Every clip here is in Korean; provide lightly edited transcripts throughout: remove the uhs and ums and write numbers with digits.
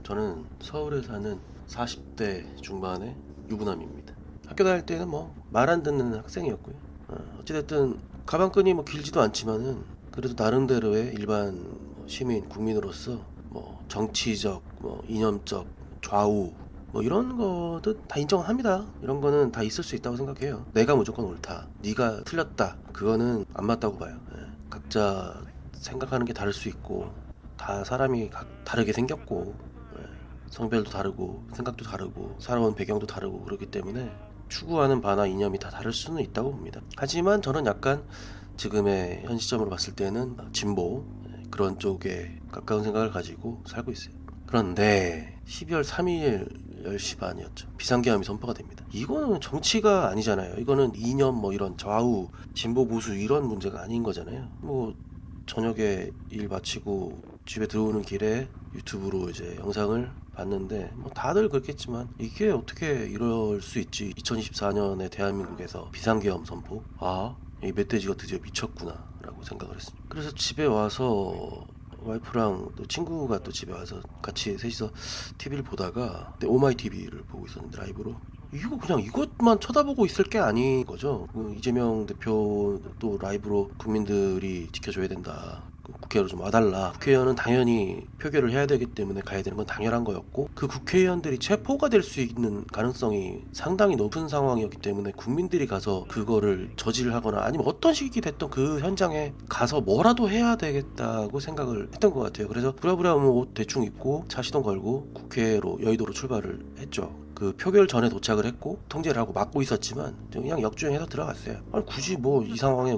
저는 서울에 사는 40대 중반의 유부남입니다. 학교 다닐 때는 뭐 말 안 듣는 학생이었고요. 어찌됐든 가방끈이 뭐 길지도 않지만은 그래도 나름대로의 일반 시민 국민으로서 뭐 정치적, 뭐 이념적 좌우 뭐 이런 것도 다 인정합니다. 이런 거는 다 있을 수 있다고 생각해요. 내가 무조건 옳다, 네가 틀렸다, 그거는 안 맞다고 봐요. 각자 생각하는 게 다를 수 있고 다 사람이 다르게 생겼고 성별도 다르고 생각도 다르고 살아온 배경도 다르고 그렇기 때문에 추구하는 바나 이념이 다 다를 수는 있다고 봅니다. 하지만 저는 약간 지금의 현 시점으로 봤을 때는 진보 그런 쪽에 가까운 생각을 가지고 살고 있어요. 그런데 12월 3일 10시 반이었죠. 비상계엄이 선포가 됩니다. 이거는 정치가 아니잖아요. 이거는 이념 뭐 이런 좌우 진보 보수 이런 문제가 아닌 거잖아요. 뭐 저녁에 일 마치고 집에 들어오는 길에 유튜브로 이제 영상을 봤는데 뭐 다들 그렇겠지만 이게 어떻게 이럴 수 있지. 2024년에 대한민국에서 비상계엄 선포, 이 멧돼지가 드디어 미쳤구나 라고 생각을 했습니다. 그래서 집에 와서 와이프랑 또 친구가 또 집에 와서 같이 셋이서 TV를 보다가 오마이 TV를 보고 있었는데 라이브로 이거 그냥 이것만 쳐다보고 있을 게 아닌 거죠. 이재명 대표 또 라이브로 국민들이 지켜줘야 된다, 국회로 좀 와달라, 국회의원은 당연히 표결을 해야 되기 때문에 가야 되는 건 당연한 거였고 그 국회의원들이 체포가 될 수 있는 가능성이 상당히 높은 상황이었기 때문에 국민들이 가서 그거를 저지를 하거나 아니면 어떤 식이 됐던 그 현장에 가서 뭐라도 해야 되겠다고 생각을 했던 것 같아요. 그래서 부랴부랴 옷 대충 입고 차 시동 걸고 국회로 여의도로 출발을 했죠. 그 표결 전에 도착을 했고 통제를 하고 막고 있었지만 그냥 역주행해서 들어갔어요. 아니 굳이 뭐 이 상황에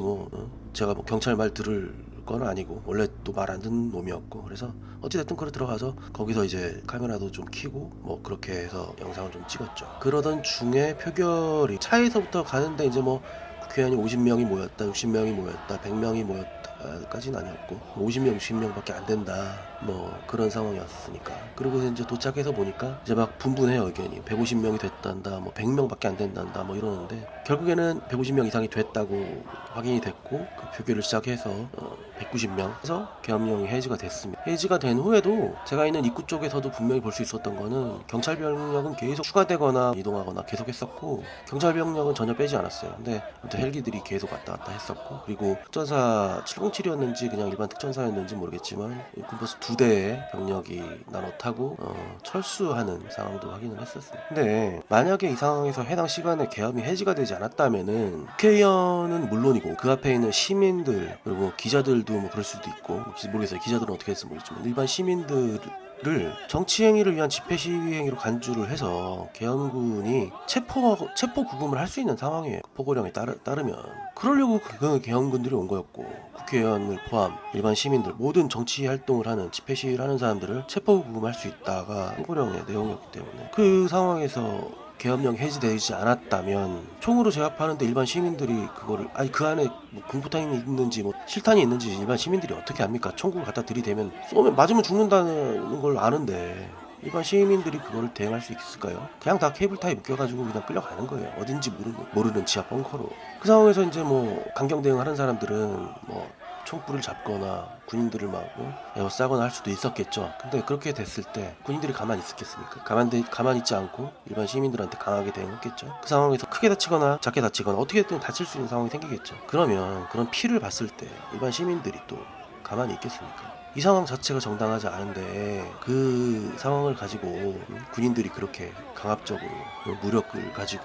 제가 뭐 경찰 말 들을 건 아니고 원래 또 말 안 듣는 놈이었고 그래서 어찌됐든 그래 들어가서 거기서 이제 카메라도 좀 켜고 뭐 그렇게 해서 영상을 좀 찍었죠. 그러던 중에 표결이 차에서부터 가는데 이제 뭐 국회의원이 50명이 모였다, 60명이 모였다, 100명이 모였다까지는 아니었고 50명, 60명밖에 안 된다 뭐 그런 상황이었으니까. 그리고 이제 도착해서 보니까 이제 막 분분해요. 의견이 150명이 됐단다, 뭐 100명밖에 안 된단다 뭐 이러는데 결국에는 150명 이상이 됐다고 확인이 됐고 그 표결을 시작해서 190명 해서 계엄령이 해지가 됐습니다. 해지가 된 후에도 제가 있는 입구 쪽에서도 분명히 볼 수 있었던 거는 경찰 병력은 계속 추가되거나 이동하거나 계속 했었고 경찰 병력은 전혀 빼지 않았어요. 근데 아무튼 헬기들이 계속 왔다 갔다 했었고 그리고 특전사 707이었는지 그냥 일반 특전사였는지 모르겠지만 군버스 2대의 병력이 나눠 타고 철수하는 상황도 확인을 했었습니다. 근데 만약에 이 상황에서 해당 시간에 계엄이 해지가 되지 않았다면은 국회의원은 물론이고 그 앞에 있는 시민들 그리고 기자들도 뭐 그럴 수도 있고 모르겠어요. 기자들은 어떻게 했을지 모르겠지만 일반 시민들을 정치행위를 위한 집회 시위행위로 간주를 해서 계엄군이 체포 구금을 할 수 있는 상황이에요. 포고령에 따르면 그러려고 그 계엄군들이 온 거였고 국회의원을 포함 일반 시민들 모든 정치 활동을 하는 집회 시위를 하는 사람들을 체포 구금할 수 있다가 포고령의 내용이었기 때문에 그 상황에서 계엄령이 해지되지 않았다면 총으로 제압하는데 일반 시민들이 그거를 그 안에 뭐 공포탄이 있는지 뭐 실탄이 있는지 일반 시민들이 어떻게 합니까? 총구를 갖다 들이대면 쏘면 맞으면 죽는다는 걸 아는데 일반 시민들이 그거를 대응할 수 있을까요? 그냥 다 케이블타에 묶여가지고 그냥 끌려가는 거예요. 어딘지 모르는 지하 벙커로. 그 상황에서 이제 뭐 강경 대응하는 사람들은 뭐 총불을 잡거나 군인들을 막 에워싸거나 할 수도 있었겠죠. 근데 그렇게 됐을 때 군인들이 가만히 있었겠습니까? 가만히 있지 않고 일반 시민들한테 강하게 대응했겠죠. 그 상황에서 크게 다치거나 작게 다치거나 어떻게든 다칠 수 있는 상황이 생기겠죠. 그러면 그런 피를 봤을 때 일반 시민들이 또 가만히 있겠습니까? 이 상황 자체가 정당하지 않은데 그 상황을 가지고 군인들이 그렇게 강압적으로 무력을 가지고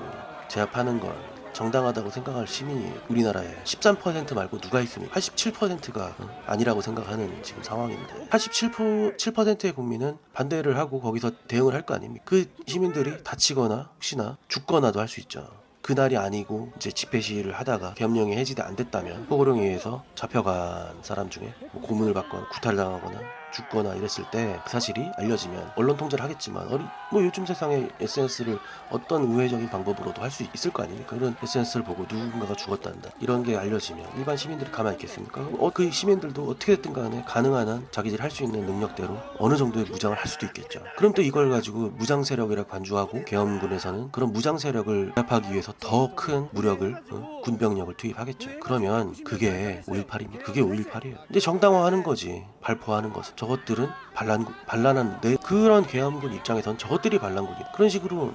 제압하는 건 정당하다고 생각할 시민이 우리나라에 13% 말고 누가 있습니까? 87%가 아니라고 생각하는 지금 상황인데 87%의 국민은 반대를 하고 거기서 대응을 할 거 아닙니까? 그 시민들이 다치거나 혹시나 죽거나도 할 수 있죠. 그날이 아니고 이제 집회 시위를 하다가 계엄령이 해지가 안 됐다면 포고령에 의해서 잡혀간 사람 중에 뭐 고문을 받거나 구타당하거나 죽거나 이랬을 때 그 사실이 알려지면 언론 통제를 하겠지만 뭐 요즘 세상에 SNS를 어떤 우회적인 방법으로도 할 수 있을 거 아닙니까? 그런 SNS를 보고 누군가가 죽었단다 이런 게 알려지면 일반 시민들이 가만히 있겠습니까? 그 시민들도 어떻게 됐든 간에 가능한 한 자기들이 할 수 있는 능력대로 어느 정도의 무장을 할 수도 있겠죠. 그럼 또 이걸 가지고 무장 세력이라 간주하고 계엄군에서는 그런 무장 세력을 제압하기 위해서 더 큰 무력을 군병력을 투입하겠죠. 그러면 그게 5.18입니다. 그게 5.18이에요. 근데 정당화하는 거지. 발포하는 것을 저것들은 반란한 그런 계엄군 입장에선 저것들이 반란군이다. 그런 식으로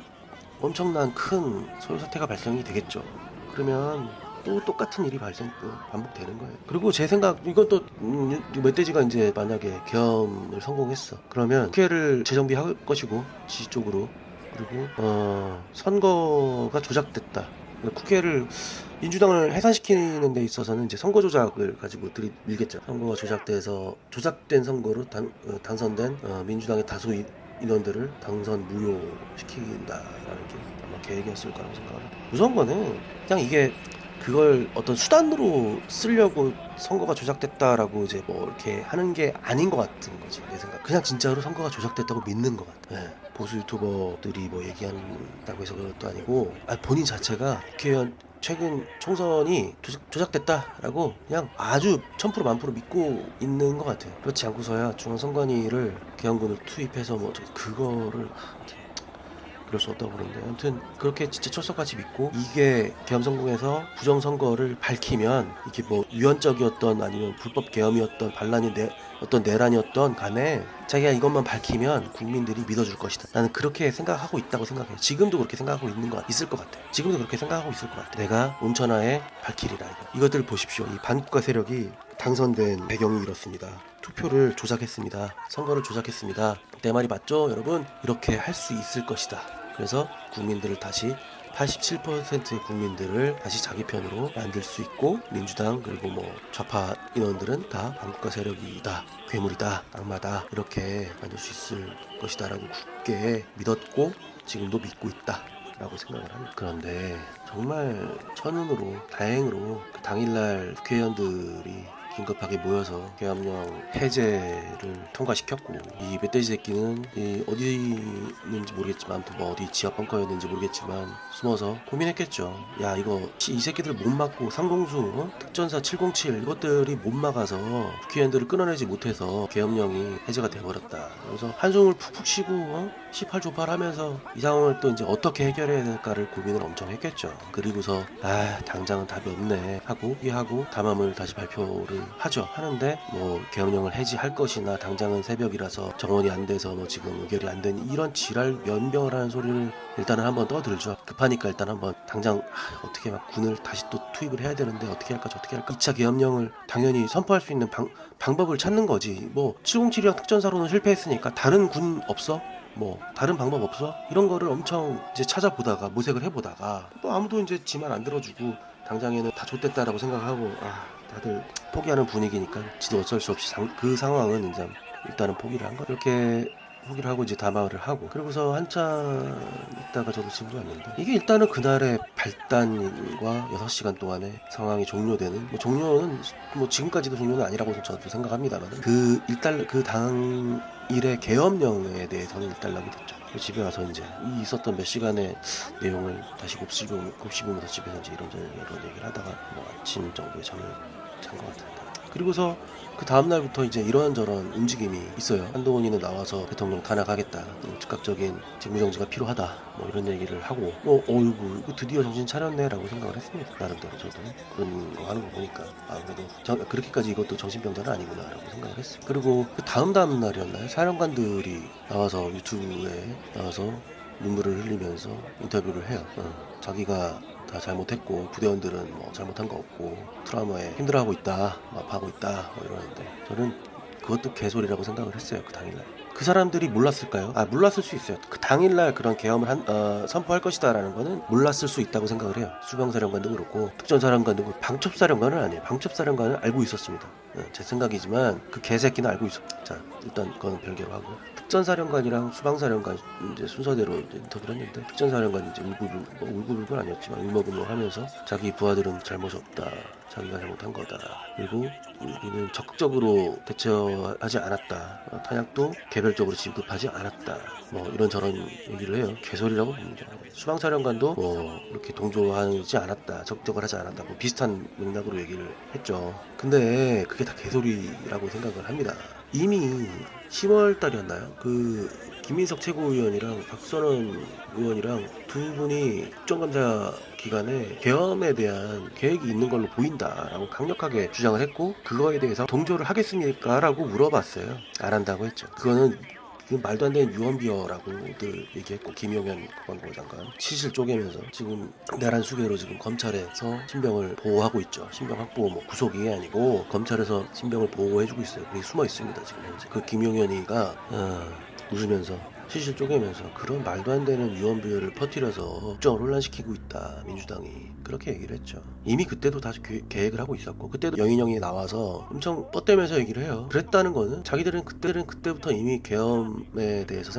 엄청난 큰 소요 사태가 발생이 되겠죠. 그러면 또 똑같은 일이 반복되는 거예요. 그리고 제 생각, 이건 또 멧돼지가 이제 만약에 계엄을 성공했어. 그러면 국회를 재정비할 것이고 지지 쪽으로. 그리고 선거가 조작됐다. 국회를 민주당을 해산시키는 데 있어서는 이제 선거 조작을 가지고 들이밀겠죠. 선거가 조작된 선거로 당선된 민주당의 다수 인원들을 당선 무효시킨다라는 게 아마 계획이었을 거라고 생각합니다. 무서운 거는 그냥 이게 그걸 어떤 수단으로 쓰려고 선거가 조작됐다라고 이제 뭐 이렇게 하는 게 아닌 것 같은 거지, 내 생각. 그냥 진짜로 선거가 조작됐다고 믿는 것 같아. 네. 보수 유튜버들이 뭐 얘기한다고 해서 그것도 아니고, 본인 자체가 국회의원 최근 총선이 조작됐다라고 그냥 아주 1000% 만프로 믿고 있는 것 같아요. 그렇지 않고서야 중앙선관위를 계엄군을 투입해서 뭐 그거를 그럴 수 없다고 그러는데, 아무튼 그렇게 진짜 철석같이 믿고, 이게 계엄 성공해서 부정선거를 밝히면 이게 뭐 유연적이었던 아니면 불법 계엄이었던 어떤 내란이었던 간에 자기가 이것만 밝히면 국민들이 믿어줄 것이다. 나는 그렇게 생각하고 있다고 생각해요. 지금도 그렇게 생각하고 있을 것 같아요. 지금도 그렇게 생각하고 있을 것 같아요. 내가 온천하에 밝히리라. 이것들 보십시오. 이 반국가 세력이 당선된 배경이 이렇습니다. 투표를 조작했습니다. 선거를 조작했습니다. 내 말이 맞죠, 여러분? 이렇게 할 수 있을 것이다. 그래서 국민들을 다시 87%의 국민들을 다시 자기 편으로 만들 수 있고, 민주당 그리고 뭐 좌파 인원들은 다 반국가 세력이다, 괴물이다, 악마다, 이렇게 만들 수 있을 것이다 라고 굳게 믿었고 지금도 믿고 있다 라고 생각을 합니다. 그런데 정말 천운으로 다행으로 그 당일날 국회의원들이 긴급하게 모여서 계엄령 해제를 통과시켰고, 이 멧돼지 새끼는 어디 있는지 모르겠지만, 아무튼 뭐 어디 지하 벙커였는지 모르겠지만 숨어서 고민했겠죠. 야, 이거 이 새끼들 못 막고 상공수 특전사 707 이것들이 못 막아서 국회의원들을 끊어내지 못해서 계엄령이 해제가 돼버렸다. 그래서 한숨을 푹푹 쉬고 18조팔 하면서 이 상황을 또 이제 어떻게 해결해야 될까를 고민을 엄청 했겠죠. 그리고서 당장은 답이 없네 하고 담화문을 다시 발표를 하는데, 뭐 계엄령을 해지할 것이나 당장은 새벽이라서 정원이 안 돼서 뭐 지금 의결이 안 되니, 이런 지랄 연병을 하는 소리를 일단은 한번 떠들죠. 급하니까 일단 한번 당장 어떻게 막 군을 다시 또 투입을 해야 되는데 어떻게 할까 2차 계엄령을 당연히 선포할 수 있는 방법을 찾는 거지. 뭐 707이랑 특전사로는 실패했으니까 다른 군 없어? 뭐 다른 방법 없어? 이런 거를 엄청 이제 찾아보다가 모색을 해보다가 또 아무도 이제 지 말 안 들어주고 당장에는 다 좆됐다라고 생각하고 다들 포기하는 분위기니까 지도 어쩔 수 없이 그 상황은 이제 일단은 포기를 한 거예요. 이렇게 포기를 하고 이제 담화를 하고, 그리고서 한참 있다가 저도 집으로 왔는데, 이게 일단은 그날의 발단과 6시간 동안의 상황이 종료되는, 뭐 종료는 뭐 지금까지도 종료는 아니라고 저도 생각합니다만, 그 당일의 계엄령에 대해서는 일단락이 됐죠. 집에 와서 이제 있었던 몇 시간의 내용을 다시 곱씹으면서 집에서 이제 이런 얘기를 하다가 뭐 아침 정도에 잠을 잔 것 같은데, 그리고서 그 다음날부터 이제 이런저런 움직임이 있어요. 한동훈이는 나와서 대통령 탄핵하겠다, 즉각적인 직무정지가 필요하다, 뭐 이런 얘기를 하고, 어이구 이거 드디어 정신 차렸네 라고 생각을 했습니다. 나름대로 저도 그런 거 하는 거 보니까 그래도 그렇게까지 이것도 정신병자는 아니구나 라고 생각을 했어요. 그리고 그 다음 날이었나요? 사령관들이 나와서 유튜브에 나와서 눈물을 흘리면서 인터뷰를 해요. 자기가 다 잘못했고 부대원들은 뭐 잘못한 거 없고 트라우마에 힘들어하고 있다, 아파하고 있다, 뭐 이러는데, 저는 그것도 개소리라고 생각을 했어요. 그 당일날 그 사람들이 몰랐을까요? 몰랐을 수 있어요. 그 당일날 그런 계엄을 선포할 것이다 라는 거는 몰랐을 수 있다고 생각을 해요. 수병사령관도 그렇고 특전사령관도 그렇고, 방첩사령관은 아니에요. 방첩사령관은 알고 있었습니다. 제 생각이지만 그 개새끼는 알고 있었. 자, 일단 그거는 별개로 하고, 특전사령관이랑 수방사령관 이제 순서대로 이제 인터뷰를 했는데, 특전사령관이 이제 울고불고 아니었지만 울먹울먹하면서 자기 부하들은 잘못이 없다, 자기가 잘못한 거다, 그리고 우리는 적극적으로 대처하지 않았다, 탄약도 개별적으로 지급하지 않았다, 뭐 이런저런 얘기를 해요. 개소리라고 봅니다. 수방사령관도 뭐 이렇게 동조하지 않았다, 적극적으로 하지 않았다, 뭐 비슷한 맥락으로 얘기를 했죠. 근데 그게 다 개소리라고 생각을 합니다. 이미 10월 달이었나요? 그 김민석 최고위원이랑 박선원 의원이랑 두 분이 국정감사 기간에 계엄에 대한 계획이 있는 걸로 보인다라고 강력하게 주장을 했고, 그거에 대해서 동조를 하겠습니까? 라고 물어봤어요. 안 한다고 했죠. 그거는 말도 안 되는 유언비어라고들 얘기했고, 김용현 국방부 장관 시실 쪼개면서 지금 내란 수배로 지금 검찰에서 신병을 보호하고 있죠. 신병 확보 뭐 구속이 아니고 검찰에서 신병을 보호해주고 있어요. 거기 숨어 있습니다 지금 현재. 그 김용현이가 웃으면서 시실 쪼개면서 그런 말도 안 되는 유언비어를 퍼뜨려서 국정을 혼란시키고 있다, 민주당이 그렇게 얘기를 했죠. 이미 그때도 다 계획을 하고 있었고, 그때도 영인영이 나와서 엄청 뻗대면서 얘기를 해요. 그랬다는 거는 자기들은 그때부터 이미 계엄에 대해서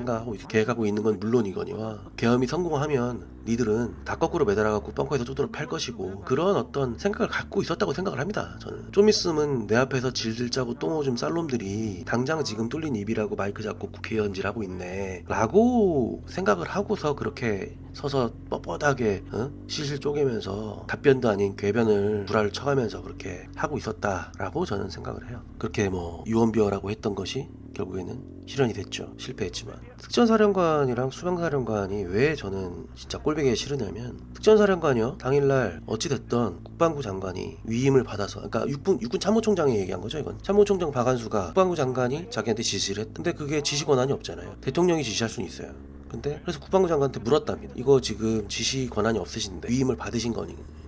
계획하고 있는 건 물론이거니와, 계엄이 성공하면 니들은 다 거꾸로 매달아갖고 벙커에서 쪼들어 팔 것이고, 그런 어떤 생각을 갖고 있었다고 생각을 합니다. 저는 좀 있으면 내 앞에서 질질 짜고 똥오줌 쌀 놈들이 당장 지금 뚫린 입이라고 마이크 잡고 국회의원질 하고 있네 라고 생각을 하고서 그렇게 서서 뻣뻣하게 시실 쪼개면서 답변도 아닌 궤변을 불화를 쳐가면서 그렇게 하고 있었다라고 저는 생각을 해요. 그렇게 뭐 유언비어라고 했던 것이 결국에는 실현이 됐죠. 실패했지만. 특전사령관이랑 수방사령관이 왜 저는 진짜 꼴보기 싫으냐면, 특전사령관이요, 당일날 어찌됐던 국방부 장관이 위임을 받아서, 그러니까 육군 참모총장이 얘기한 거죠. 이건 참모총장 박한수가 국방부 장관이 자기한테 지시를 했. 근데 그게 지시 권한이 없잖아요. 대통령이 지시할 수는 있어요. 근데 그래서 국방부 장관한테 물었답니다. 이거 지금 지시 권한이 없으신데 위임을 받으신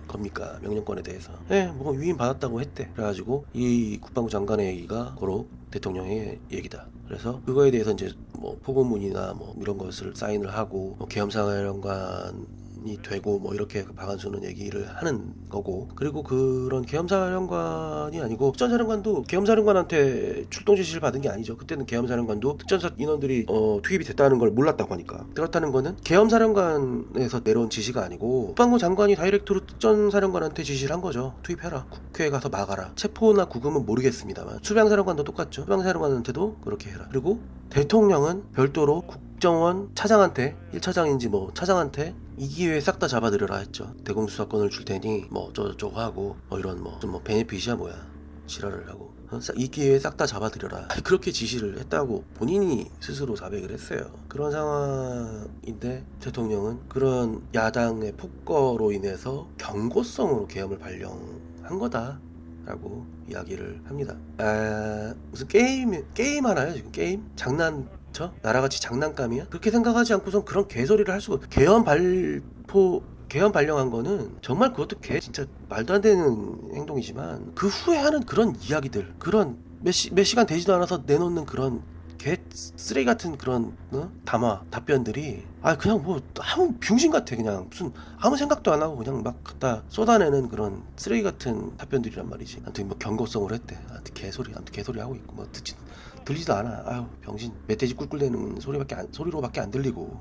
겁니까? 명령권에 대해서. 네, 뭐 위임 받았다고 했대. 그래가지고 이 국방부 장관의 얘기가 고로 대통령의 얘기다. 그래서 그거에 대해서 이제 뭐 포고문이나 뭐 이런 것을 사인을 하고, 뭐 계엄사령관이 되고 뭐 이렇게 박한수는 얘기를 하는 거고, 그리고 그런 계엄사령관이 아니고 특전사령관도 계엄사령관한테 출동 지시를 받은 게 아니죠. 그때는 계엄사령관도 특전사 인원들이 투입이 됐다는 걸 몰랐다고 하니까. 그렇다는 거는 계엄사령관에서 내려온 지시가 아니고 국방부 장관이 다이렉트로 특전사령관한테 지시를 한 거죠. 투입해라, 국회에 가서 막아라. 체포나 구금은 모르겠습니다만 수방사령관도 똑같죠. 수방사령관한테도 그렇게 해라. 그리고 대통령은 별도로 국정원 차장한테, 1차장인지 뭐 차장한테 이 기회에 싹 다 잡아들여라 했죠. 대공수사권을 줄 테니 뭐 어쩌고저쩌고 하고, 뭐 이런 뭐 좀 뭐 베네핏이야 뭐야 지랄을 하고, 이 기회에 싹 다 잡아들여라 그렇게 지시를 했다고 본인이 스스로 자백을 했어요. 그런 상황인데 대통령은 그런 야당의 폭거로 인해서 경고성으로 계엄을 발령한 거다 라고 이야기를 합니다. 무슨 게임 하나요 지금? 게임? 장난쳐? 나라같이 장난감이야? 그렇게 생각하지 않고선 그런 개소리를 할 수가. 계엄 발령한 거는 정말 그것도 진짜 말도 안 되는 행동이지만, 그 후에 하는 그런 이야기들, 그런 몇 시간 되지도 않아서 내놓는 그런 쓰레기 같은 그런 답변들이 그냥 뭐 아무 병신 같아. 그냥 무슨 아무 생각도 안 하고 그냥 막 갖다 쏟아내는 그런 쓰레기 같은 답변들이란 말이지. 아무튼 뭐 경고성을 했대. 아무튼 개소리 하고 있고, 뭐 들리지도 않아. 병신 멧돼지 꿀꿀대는 소리로밖에 안 들리고.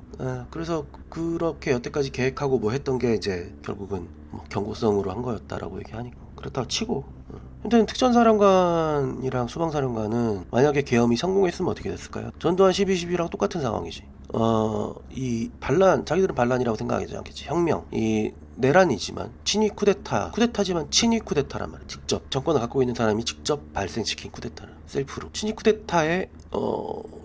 그래서 그렇게 여태까지 계획하고 뭐 했던 게 이제 결국은 뭐 경고성으로 한 거였다라고 얘기하니까 그렇다고 치고. 근데 특전사령관이랑 수방사령관은 만약에 계엄이 성공했으면 어떻게 됐을까요? 전두환 12.12랑 똑같은 상황이지. 이 자기들은 반란이라고 생각하지 않겠지. 혁명, 이 내란이지만 쿠데타지만 친위 쿠데타란 말이야. 직접 정권을 갖고 있는 사람이 직접 발생시킨 쿠데타를 셀프로. 친위 쿠데타의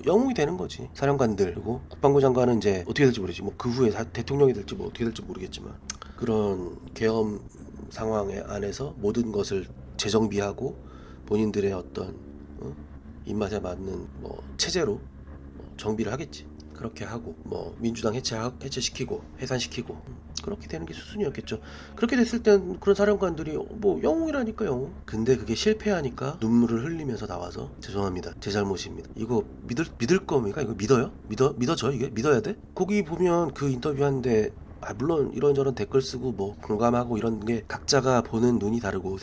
영웅이 되는 거지, 사령관들. 그리고 국방부 장관은 이제 어떻게 될지 모르지. 뭐 그 후에 대통령이 될지 뭐 어떻게 될지 모르겠지만, 그런 계엄 상황에 안에서 모든 것을 재정비하고 본인들의 어떤 입맛에 맞는 뭐 체제로 정비를 하겠지. 그렇게 하고 뭐 민주당 해체시키고 해산시키고 그렇게 되는 게 수순이었겠죠. 그렇게 됐을 땐 그런 사령관들이 뭐 영웅이라니까, 영웅. 근데 그게 실패하니까 눈물을 흘리면서 나와서 죄송합니다, 제 잘못입니다. 이거 믿을 겁니까? 이거 믿어요? 믿어져? 이게 믿어야 돼? 거기 보면 그 인터뷰하는데 물론 이런저런 댓글 쓰고 뭐 공감하고 이런 게 각자가 보는 눈이 다르고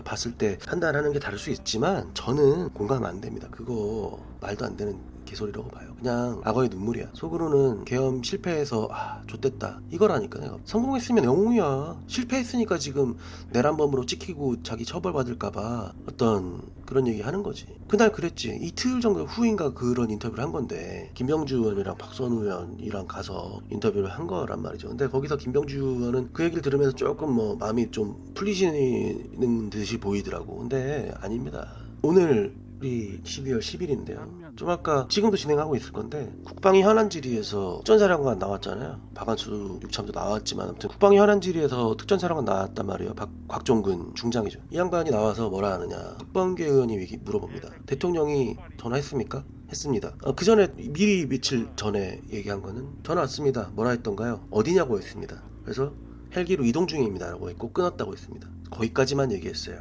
봤을 때 판단하는 게 다를 수 있지만, 저는 공감 안 됩니다. 그거 말도 안 되는 개소리라고 봐요. 그냥 악어의 눈물이야. 속으로는 계엄 실패해서 좆됐다 이거라니까. 내가 성공했으면 영웅이야. 실패했으니까 지금 내란범으로 찍히고 자기 처벌받을까봐 어떤 그런 얘기 하는 거지. 그날 그랬지. 이틀 정도 후인가 그런 인터뷰를 한 건데, 김병주 의원이랑 박선우 의원이랑 가서 인터뷰를 한 거란 말이죠. 근데 거기서 김병주 의원은 그 얘기를 들으면서 조금 뭐 마음이 좀 풀리시는 듯이 보이더라고. 근데 아닙니다. 오늘이 12월 10일인데요 좀 아까 지금도 진행하고 있을 건데 국방위 현안 질의에서 특전사령관 나왔잖아요. 박한수 육참도 나왔지만 아무튼 국방위 현안 질의에서 특전사령관 나왔단 말이에요. 곽종근 중장이죠. 이 양반이 나와서 뭐라 하느냐. 박범계 의원이 물어봅니다. 대통령이 전화했습니까? 했습니다. 그 전에 미리 며칠 전에 얘기한 거는 전화 왔습니다. 뭐라 했던가요? 어디냐고 했습니다. 그래서 헬기로 이동 중입니다 라고 했고 끊었다고 했습니다. 거기까지만 얘기했어요.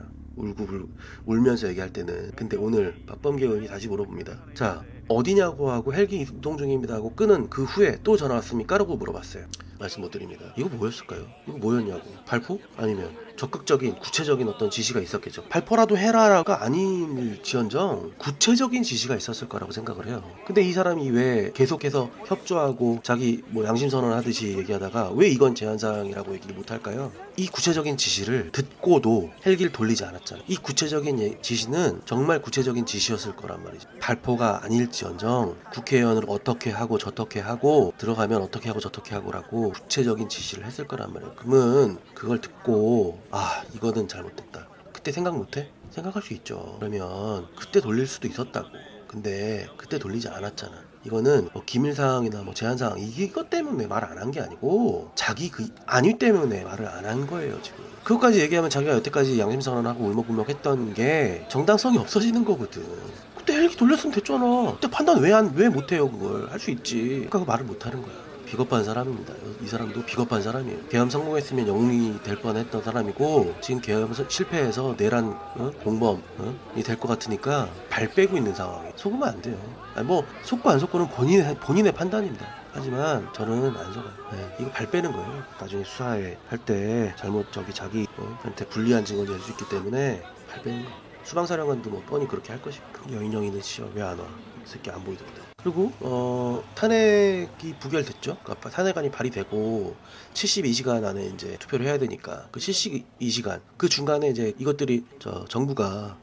울면서 얘기할 때는. 근데 오늘 박범계 의원이 다시 물어봅니다. 자, 어디냐고 하고 헬기 이동 중입니다 하고 끊은 그 후에 또 전화 왔습니까? 라고 물어봤어요. 말씀 못 드립니다. 이거 뭐였을까요? 이거 뭐였냐고. 발포? 아니면 적극적인 구체적인 어떤 지시가 있었겠죠. 발포라도 해라가 아닐지언정 구체적인 지시가 있었을 거라고 생각을 해요. 근데 이 사람이 왜 계속해서 협조하고 자기 뭐 양심선언 하듯이 얘기하다가 왜 이건 제한사항이라고 얘기를 못할까요? 이 구체적인 지시를 듣고도 헬기를 돌리지 않았잖아요. 이 구체적인 지시는 정말 구체적인 지시였을 거란 말이죠. 발포가 아닐지언정 국회의원을 어떻게 하고 저떻게 하고 들어가면 어떻게 하고 저떻게 하고라고 구체적인 지시를 했을 거란 말이에요. 그러면 그걸 듣고 이거는 잘못됐다. 그때 생각 못해? 생각할 수 있죠. 그러면 그때 돌릴 수도 있었다고. 근데 그때 돌리지 않았잖아. 이거는 뭐 기밀사항이나 뭐 제한사항 이것 때문에 말 안 한 게 아니고 자기 그 안위 때문에 말을 안 한 거예요 지금. 그것까지 얘기하면 자기가 여태까지 양심선언하고 울먹울먹 했던 게 정당성이 없어지는 거거든. 그때 헬기 돌렸으면 됐잖아. 그때 판단 왜 못해요. 그걸 할 수 있지. 그러니까 그 말을 못하는 거야. 비겁한 사람입니다. 이 사람도 비겁한 사람이에요. 계엄 성공했으면 영웅이 될 뻔했던 사람이고 지금 계엄 실패해서 내란 공범이 될 것 같으니까 발 빼고 있는 상황이에요. 속으면 안 돼요. 뭐 속고 안 속고는 본인의 판단입니다. 하지만 저는 안 속아요. 이거 발 빼는 거예요. 나중에 수사에 할 때 잘못 자기한테 불리한 증언이 될 수 있기 때문에 발 빼는 거. 수방사령관도 뭐 뻔히 그렇게 할 것이고 여인영이는 씨발 왜 안 와? 이 새끼 안 보이던데. 그리고 탄핵이 부결됐죠. 그러니까 탄핵안이 발의되고 72시간 안에 이제 투표를 해야 되니까 그 72시간 그 중간에 이제 이것들이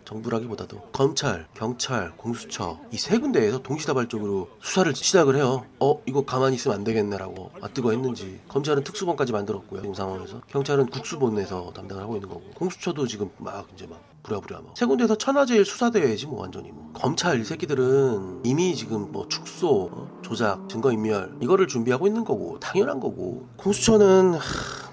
정부라기보다도 검찰, 경찰, 공수처 이 세 군데에서 동시다발적으로 수사를 시작을 해요. 이거 가만히 있으면 안 되겠네라고 뜨거 했는지. 검찰은 특수본까지 만들었고요. 지금 상황에서 경찰은 국수본에서 담당을 하고 있는 거고 공수처도 지금 막 부랴부랴 세 군데에서 천하제일 수사대회지 뭐 완전히 뭐. 검찰 이 새끼들은 이미 지금 뭐 축소, 조작, 증거인멸 이거를 준비하고 있는 거고 당연한 거고. 공수처는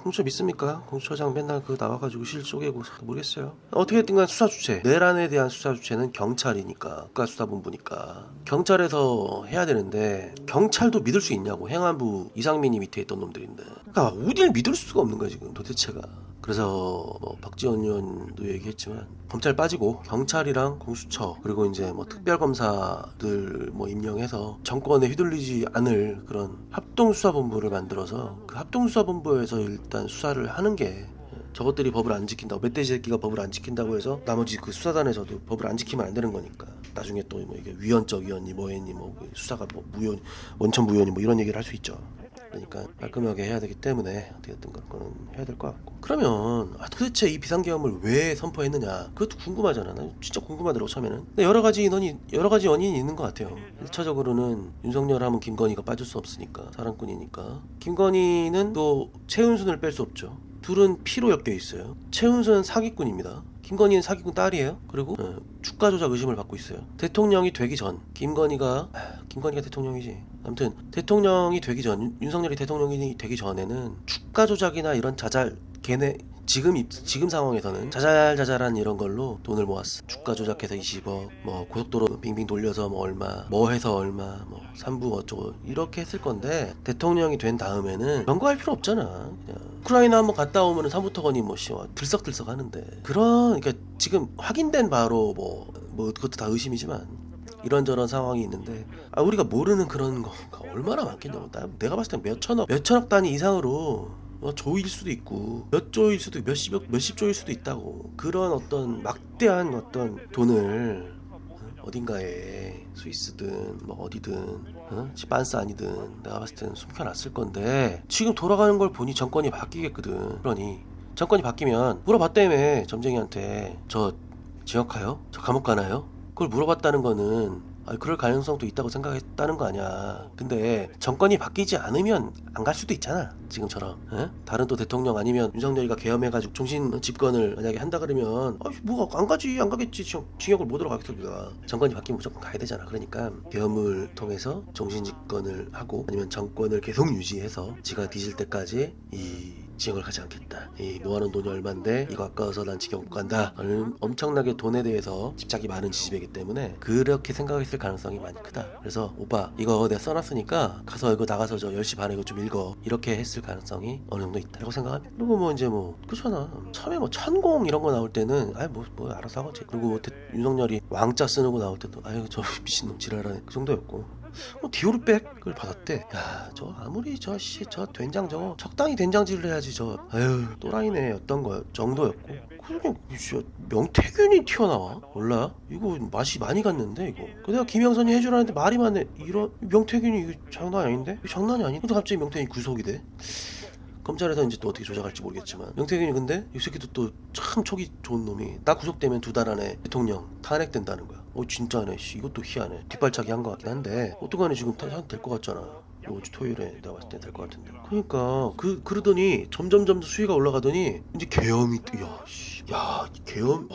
공수처 믿습니까? 공수처장 맨날 나와가지고 실 쪼개고 모르겠어요. 어떻게든 간 수사 주체, 내란에 대한 수사 주체는 경찰이니까 국가수사본부니까 경찰에서 해야 되는데 경찰도 믿을 수 있냐고. 행안부 이상민이 밑에 있던 놈들인데 그러니까 어딜 믿을 수가 없는 거야 지금 도대체가. 그래서 박지원 의원도 얘기했지만 검찰 빠지고 경찰이랑 공수처 그리고 이제 뭐 특별검사들 뭐 임명해서 정권에 휘둘리지 않을 그런 합동수사본부를 만들어서 그 합동수사본부에서 일단 수사를 하는 게 저것들이 법을 안 지킨다고 멧돼지 새끼가 법을 안 지킨다고 해서 나머지 그 수사단에서도 법을 안 지키면 안 되는 거니까 나중에 또 뭐 이게 위헌적 위헌이 뭐했니 뭐 수사가 뭐 원천 무효니 뭐 이런 얘기를 할 수 있죠. 그러니까 깔끔하게 해야 되기 때문에 어떻게든 그건 해야 될 것 같고. 그러면 도대체 이 비상계엄을 왜 선포했느냐 그것도 궁금하잖아. 나 진짜 궁금하더라고 처음에는. 근데 여러 가지 원인이 있는 것 같아요. 1차적으로는 윤석열 하면 김건희가 빠질 수 없으니까 사랑꾼이니까. 김건희는 또 최은순을 뺄 수 없죠. 둘은 피로 엮여 있어요. 최은순은 사기꾼입니다. 김건희는 사기꾼 딸이에요. 그리고 주가 조작 의심을 받고 있어요. 대통령이 되기 전 김건희가 대통령이지. 아무튼 대통령이 되기 전 윤석열이 대통령이 되기 전에는 주가 조작이나 이런 지금 상황에서는 자잘한 이런 걸로 돈을 모았어. 주가 조작해서 20억, 뭐 고속도로 빙빙 돌려서 뭐 얼마, 뭐 해서 얼마, 뭐 3부 어쩌고 이렇게 했을 건데 대통령이 된 다음에는 연구할 필요 없잖아. 그냥 우크라이나 한번 갔다 오면은 사무터건이 뭐 들썩들썩 하는데 그러니까 지금 확인된 바로 뭐 그것도 다 의심이지만 이런저런 상황이 있는데 우리가 모르는 그런 거가 얼마나 많겠냐고. 내가 봤을 땐 몇천억 단위 이상으로 조일 수도 있고 몇십 조일 수도 있다고. 그런 어떤 막대한 어떤 돈을 어딘가에 스위스든 뭐 어디든 지반스 아니든 내가 봤을 때는 숨겨놨을 건데 지금 돌아가는 걸 보니 정권이 바뀌겠거든. 그러니 정권이 바뀌면 물어봤다며 점쟁이한테 저 지역 가요? 저 감옥 가나요? 그걸 물어봤다는 거는 그럴 가능성도 있다고 생각했다는 거 아니야. 근데 정권이 바뀌지 않으면 안 갈 수도 있잖아. 지금처럼. 에? 다른 또 대통령 아니면 윤석열이가 계엄해가지고 종신 집권을 만약에 한다 그러면 뭐가 안 가겠지. 징역을 못 들어가겠습니다. 정권이 바뀌면 무조건 가야 되잖아. 그러니까 계엄을 통해서 종신 집권을 하고 아니면 정권을 계속 유지해서 지가 뒤질 때까지 이 징역을 가지 않겠다. 이 모아놓은 돈이 얼만데 이거 아까워서 난 징역 못 간다. 엄청나게 돈에 대해서 집착이 많은 지지배이기 때문에 그렇게 생각했을 가능성이 많이 크다. 그래서 오빠 이거 내가 써놨으니까 가서 이거 나가서 저 10시 반에 이거 좀 읽어. 이렇게 했을 가능성이 어느 정도 있다고 생각합니다. 그리고 뭐 이제 그렇잖아. 처음에 천공 이런 거 나올 때는 뭐 알아서 하겠지. 그리고 윤석열이 왕자 쓰는 거 나올 때도 저 미친놈 지랄하네 그 정도였고. 디오르백을 받았대. 저 아무리 저 된장 저거 적당히 된장질을 해야지 또라이네 였던 거 정도였고. 그러게 명태균이 튀어나와? 몰라? 이거 맛이 많이 갔는데 이거. 내가 김영선이 해주라는데 말이 많네. 이런 명태균이 이거 장난이 아닌데? 이거 장난이 아닌데 갑자기 명태균이 구속이 돼? 검찰에서 이제 또 어떻게 조작할지 모르겠지만 명태균이 근데 이 새끼도 또 참 촉이 좋은 놈이 나 구속되면 2달 안에 대통령 탄핵된다는 거야. 진짜네. 이것도 희한해. 뒷발차기 한 것 같긴 한데 어떡하니 지금 될 것 같잖아. 이번 주 토요일에 내가 봤을 때 될 것 같은데. 그러니까 그러더니 점점 수위가 올라가더니 이제 계엄이 계엄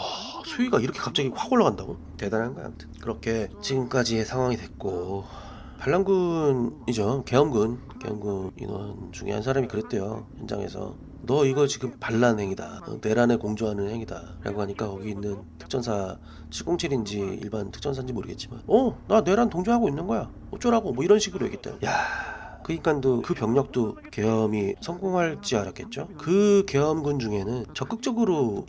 수위가 이렇게 갑자기 확 올라간다고? 대단한 거야. 아무튼 그렇게 지금까지의 상황이 됐고 반란군이죠. 계엄군 인원 중에 한 사람이 그랬대요. 현장에서 너 이거 지금 반란 행위다. 내란에 공조하는 행위다 라고 하니까 거기 있는 특전사 707인지 일반 특전사인지 모르겠지만 나 내란 동조하고 있는 거야 어쩌라고 뭐 이런 식으로 얘기했대요. 그러니까도 그 병력도 계엄이 성공할지 알았겠죠. 그 계엄군 중에는 적극적으로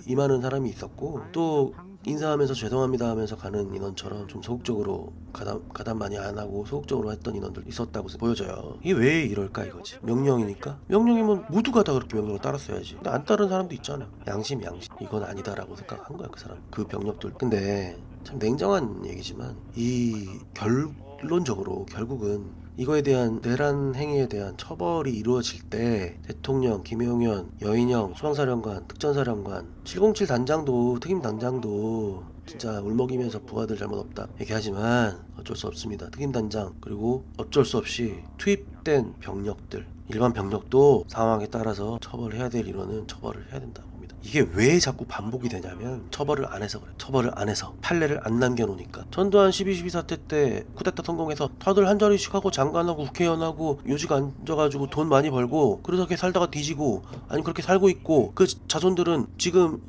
임하는 사람이 있었고 또 인사하면서 죄송합니다 하면서 가는 인원처럼 좀 소극적으로 가담 많이 안 하고 소극적으로 했던 인원들 있었다고 보여져요. 이게 왜 이럴까 이거지. 명령이니까. 명령이면 모두가 다 그렇게 명령을 따랐어야지. 근데 안 따른 사람도 있잖아. 양심 이건 아니다라고 생각한 거야 그 사람. 그 병력들. 근데 참 냉정한 얘기지만 이 결론적으로 결국은 이거에 대한 내란 행위에 대한 처벌이 이루어질 때 대통령, 김용현, 여인영, 수방사령관, 특전사령관, 707 단장도 특임 단장도 진짜 울먹이면서 부하들 잘못 없다 얘기하지만 어쩔 수 없습니다. 특임 단장 그리고 어쩔 수 없이 투입된 병력들 일반 병력도 상황에 따라서 처벌해야 될 인원은 처벌을 해야 된다. 이게 왜 자꾸 반복이 되냐면 처벌을 안 해서 그래. 처벌을 안 해서 판례를 안 남겨놓으니까. 전두환 12.12 사태 때 쿠데타 성공해서 다들 한 자리씩 하고 장관하고 국회의원하고 요직 앉아가지고 돈 많이 벌고 그렇게 살다가 뒤지고 아니 그렇게 살고 있고 그 자손들은 지금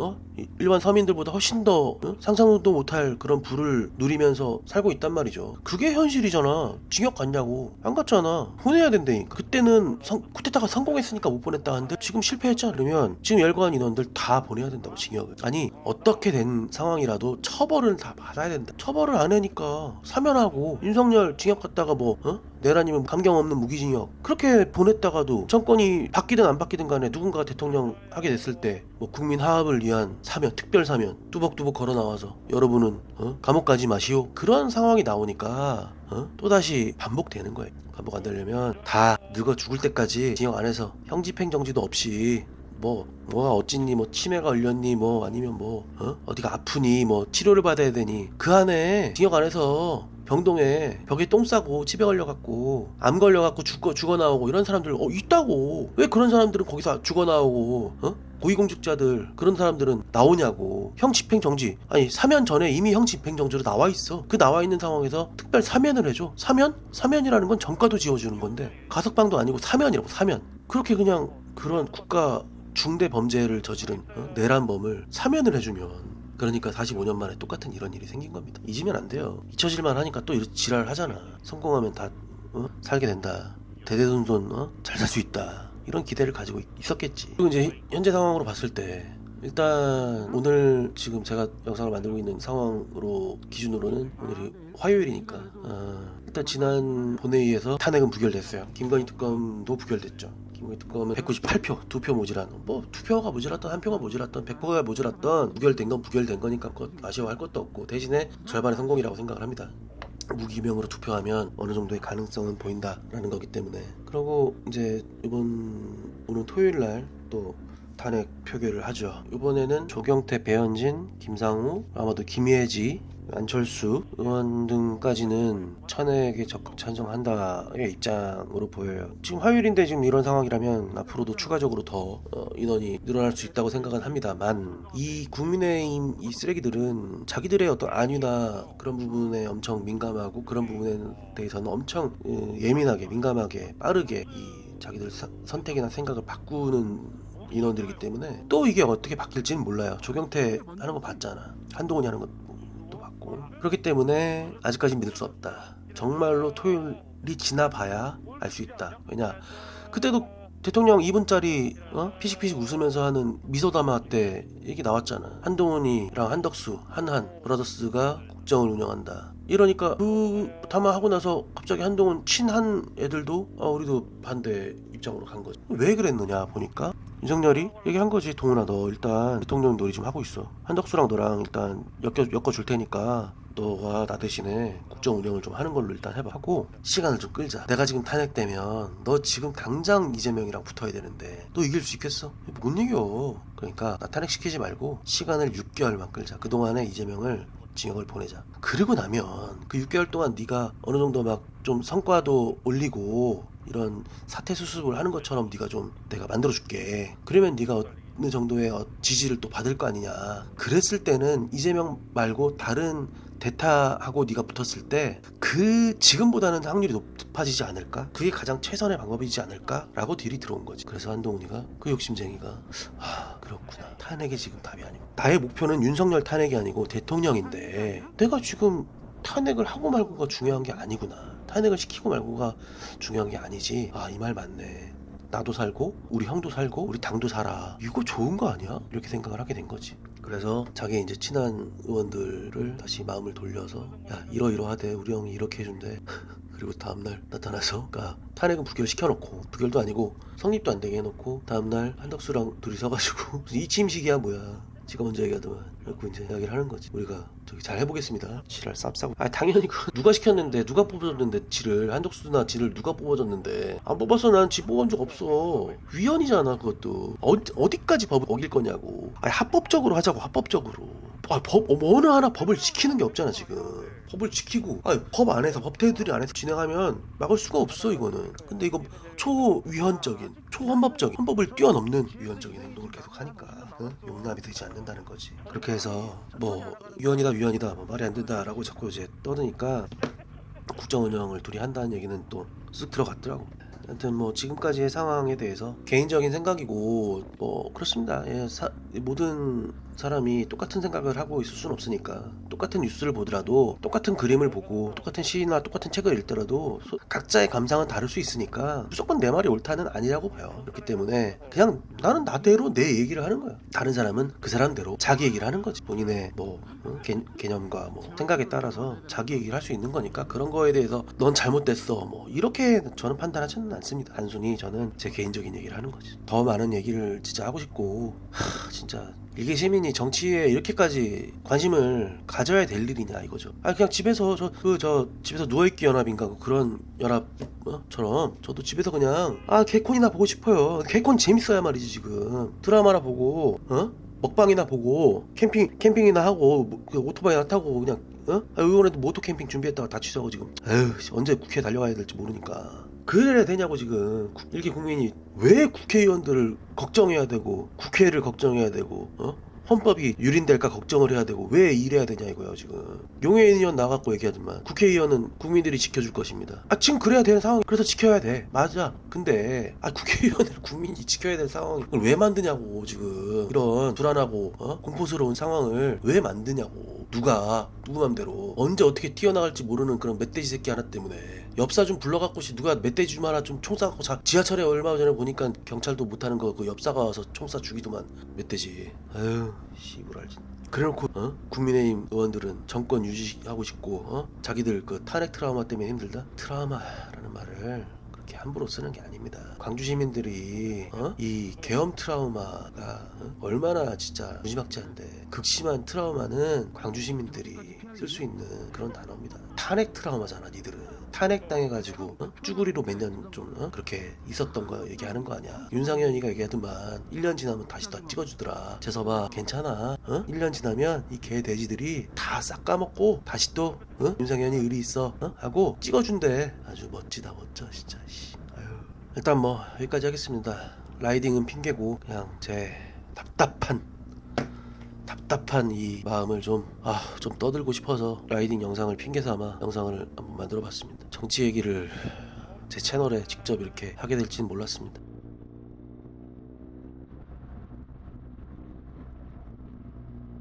일반 서민들보다 훨씬 더 상상도 못할 그런 부를 누리면서 살고 있단 말이죠. 그게 현실이잖아. 징역 갔냐고. 안 갔잖아. 보내야 된다니까. 그때는 쿠데타가 성공했으니까 못 보냈다 하는데 지금 실패했잖아. 그러면 지금 열거한 인원들 다 보내야 된다고 징역을. 아니 어떻게 된 상황이라도 처벌을 다 받아야 된다. 처벌을 안 하니까 사면하고 윤석열 징역 갔다가 내란이면 감경 없는 무기징역 그렇게 보냈다가도 정권이 바뀌든 안 바뀌든 간에 누군가가 대통령 하게 됐을 때 국민 하합을 위한 사면 특별 사면 뚜벅뚜벅 걸어 나와서 여러분은 감옥 가지 마시오 그런 상황이 나오니까 또다시 반복되는 거예요. 반복 안 되려면 다 늙어 죽을 때까지 징역 안에서 형집행정지도 없이 뭐가 어찌니 치매가 걸렸니 아니면 어디가 아프니 치료를 받아야 되니 그 안에 징역 안에서 병동에 벽에 똥 싸고 치매 걸려갖고 암 걸려갖고 죽어 나오고 이런 사람들 있다고. 왜 그런 사람들은 거기서 죽어 나오고 고위공직자들 그런 사람들은 나오냐고. 형 집행정지 아니 사면 전에 이미 형 집행정지로 나와 있어. 그 나와 있는 상황에서 특별 사면을 해줘. 사면이라는 건 전과도 지워주는 건데 가석방도 아니고 사면이라고. 사면 그렇게 그냥 그런 국가 중대 범죄를 저지른 내란범을 사면을 해주면 그러니까 45년 만에 똑같은 이런 일이 생긴 겁니다. 잊으면 안 돼요. 잊혀질만 하니까 또 이렇게 지랄 하잖아. 성공하면 다 살게 된다. 대대손손 잘 살 수 있다. 이런 기대를 가지고 있었겠지. 그리고 이제 현재 상황으로 봤을 때 일단 오늘 지금 제가 영상을 만들고 있는 상황으로 기준으로는 오늘이 화요일이니까 일단 지난 본회의에서 탄핵은 부결됐어요. 김건희 특검도 부결됐죠. 김건희 특검은 198표, 2표 모자란 2표가 모자랐던 1표가 모자랐던 100표가 모자랐던 부결된 건 부결된 거니까 아쉬워할 것도 없고 대신에 절반의 성공이라고 생각을 합니다. 무기명으로 투표하면 어느 정도의 가능성은 보인다라는 거기 때문에. 그리고 이제 오는 토요일 날 또 탄핵 표결을 하죠. 이번에는 조경태, 배현진, 김상우, 아마도 김예지, 안철수 의원 등까지는 탄핵에 적극 찬성한다의 입장으로 보여요. 지금 화요일인데 지금 이런 상황이라면 앞으로도 추가적으로 더 인원이 늘어날 수 있다고 생각은 합니다만, 이 국민의힘 이 쓰레기들은 자기들의 어떤 안위나 그런 부분에 엄청 민감하고 그런 부분에 대해서는 엄청 예민하게 민감하게 빠르게 이 자기들 선택이나 생각을 바꾸는 인원들이기 때문에 또 이게 어떻게 바뀔지는 몰라요. 조경태 하는 거 봤잖아. 한동훈이 하는 것도 봤고. 그렇기 때문에 아직까지 믿을 수 없다. 정말로 토요일이 지나봐야 알 수 있다. 왜냐, 그때도 대통령 2분짜리 피식피식 웃으면서 하는 미소담화 때 얘기 나왔잖아. 한동훈이랑 한덕수, 한한 브라더스가 국정을 운영한다. 이러니까 그 담화하고 나서 갑자기 한동훈 친한 애들도 우리도 반대 입장으로 간 거지. 왜 그랬느냐 보니까 윤석열이 얘기한 거지. 동훈아, 너 일단 대통령 놀이 좀 하고 있어. 한덕수랑 너랑 일단 엮어줄 테니까 너가 나 대신에 국정 운영을 좀 하는 걸로 일단 해봐 하고 시간을 좀 끌자. 내가 지금 탄핵되면 너 지금 당장 이재명이랑 붙어야 되는데 너 이길 수 있겠어? 못 이겨. 그러니까 나 탄핵시키지 말고 시간을 6개월만 끌자. 그동안에 이재명을 징역을 보내자. 그러고 나면 그 6개월 동안 네가 어느 정도 막 좀 성과도 올리고 이런 사태 수습을 하는 것처럼 네가 좀 내가 만들어줄게. 그러면 네가 어느 정도의 지지를 또 받을 거 아니냐. 그랬을 때는 이재명 말고 다른 대타하고 네가 붙었을 때 그 지금보다는 확률이 높아지지 않을까? 그게 가장 최선의 방법이지 않을까? 라고 딜이 들어온 거지. 그래서 한동훈이가 그 욕심쟁이가 그렇구나. 탄핵이 지금 답이 아니고 나의 목표는 윤석열 탄핵이 아니고 대통령인데 내가 지금 탄핵을 하고 말고가 중요한 게 아니구나. 탄핵을 시키고 말고가 중요한 게 아니지. 이 말 맞네. 나도 살고 우리 형도 살고 우리 당도 살아. 이거 좋은 거 아니야? 이렇게 생각을 하게 된 거지. 그래서 자기 이제 친한 의원들을 다시 마음을 돌려서 야, 이러이러하대. 우리 형이 이렇게 해준대. 그리고 다음날 나타나서 그러니까 탄핵은 부결시켜놓고, 부결도 아니고 성립도 안 되게 해놓고 다음날 한덕수랑 둘이 서가지고 무슨 이침식이야 뭐야. 지가 먼저 얘기하더만. 그래갖고 이제 이야기를 하는 거지. 우리가 저기 잘 해보겠습니다. 지랄 쌉싸고. 당연히 누가 시켰는데, 누가 뽑아줬는데, 지를 한덕수나 지를 누가 뽑아줬는데. 안 뽑아서 난 지 뽑은 적 없어. 위헌이잖아 그것도. 어디까지 법을 어길 거냐고. 합법적으로 하자고. 합법적으로. 어느 하나 법을 지키는 게 없잖아 지금. 법을 지키고 법 안에서 법태들이 안에서 진행하면 막을 수가 없어 이거는. 근데 이거 초위헌적인 초헌법적인 헌법을 뛰어넘는 위헌적인 행동을 계속 하니까 용납이 되지 않는다는 거지. 그렇게 해서 뭐 위헌이다 뭐 말이 안 된다라고 자꾸 이제 떠드니까 국정 운영을 둘이 한다는 얘기는 또 쓱 들어갔더라고. 하여튼 뭐 지금까지의 상황에 대해서 개인적인 생각이고 뭐 그렇습니다. 모든 사람이 똑같은 생각을 하고 있을 수는 없으니까 똑같은 뉴스를 보더라도 똑같은 그림을 보고 똑같은 시나 똑같은 책을 읽더라도 각자의 감상은 다를 수 있으니까 무조건 내 말이 옳다는 아니라고 봐요. 그렇기 때문에 그냥 나는 나대로 내 얘기를 하는 거야. 다른 사람은 그 사람대로 자기 얘기를 하는 거지. 본인의 뭐 개념과 뭐 생각에 따라서 자기 얘기를 할 수 있는 거니까 그런 거에 대해서 넌 잘못됐어 뭐 이렇게 저는 판단하지는 않습니다. 단순히 저는 제 개인적인 얘기를 하는 거지. 더 많은 얘기를 진짜 하고 싶고 진짜 일개 시민이 정치에 이렇게까지 관심을 가져야 될 일이냐 이거죠. 그냥 집에서 집에서 누워있기 연합인가 그런 연합처럼 저도 집에서 그냥 개콘이나 보고 싶어요. 개콘 재밌어야 말이지. 지금 드라마나 보고 먹방이나 보고 캠핑이나 하고 오토바이나 타고 그냥 이번에도 모토 캠핑 준비했다가 다 취소하고 지금 언제 국회에 달려가야 될지 모르니까 그래야 되냐고. 지금 일개 국민이 왜 국회의원들을 걱정해야 되고 국회를 걱정해야 되고 헌법이 유린될까 걱정을 해야 되고 왜 이래야 되냐 이거예요. 지금 용해인 의원 나가고 얘기하지만 국회의원은 국민들이 지켜줄 것입니다. 지금 그래야 되는 상황. 그래서 지켜야 돼. 맞아. 근데 국회의원을 국민이 지켜야 될 상황을 왜 만드냐고. 지금 이런 불안하고 공포스러운 상황을 왜 만드냐고. 누구 맘대로 언제 어떻게 튀어나갈지 모르는 그런 멧돼지 새끼 하나 때문에 엽사 좀 불러갖고 누가 멧돼지 좀 하나 좀 총 쏴갖고 지하철에 얼마 전에 보니까 경찰도 못하는 거 그 엽사가 와서 총 쏴 죽이더만 멧돼지. 씨부랄지. 그래놓고 국민의힘 의원들은 정권 유지하고 싶고 자기들 그 탄핵 트라우마 때문에 힘들다. 트라우마라는 말을 그렇게 함부로 쓰는 게 아닙니다. 광주 시민들이 이 계엄 트라우마가 얼마나 진짜 무지막지한데 극심한 트라우마는 광주 시민들이 쓸 수 있는 그런 단어입니다. 탄핵 트라우마잖아 니들은. 탄핵 당해가지고 쭈구리로 몇 년 좀 그렇게 있었던 거 얘기하는 거 아니야. 윤상현이가 얘기하더만 1년 지나면 다시 다 찍어주더라. 재석아 괜찮아. 1년 지나면 이 개 돼지들이 다 싹 까먹고 다시 또 윤상현이 의리 있어 하고 찍어준대. 아주 멋지다 멋져 진짜. 아유. 일단 뭐 여기까지 하겠습니다. 라이딩은 핑계고 그냥 제 답답한 이 마음을 좀 떠들고 싶어서 라이딩 영상을 핑계 삼아 영상을 한번 만들어 봤습니다. 정치 얘기를 제 채널에 직접 이렇게 하게 될지는 몰랐습니다.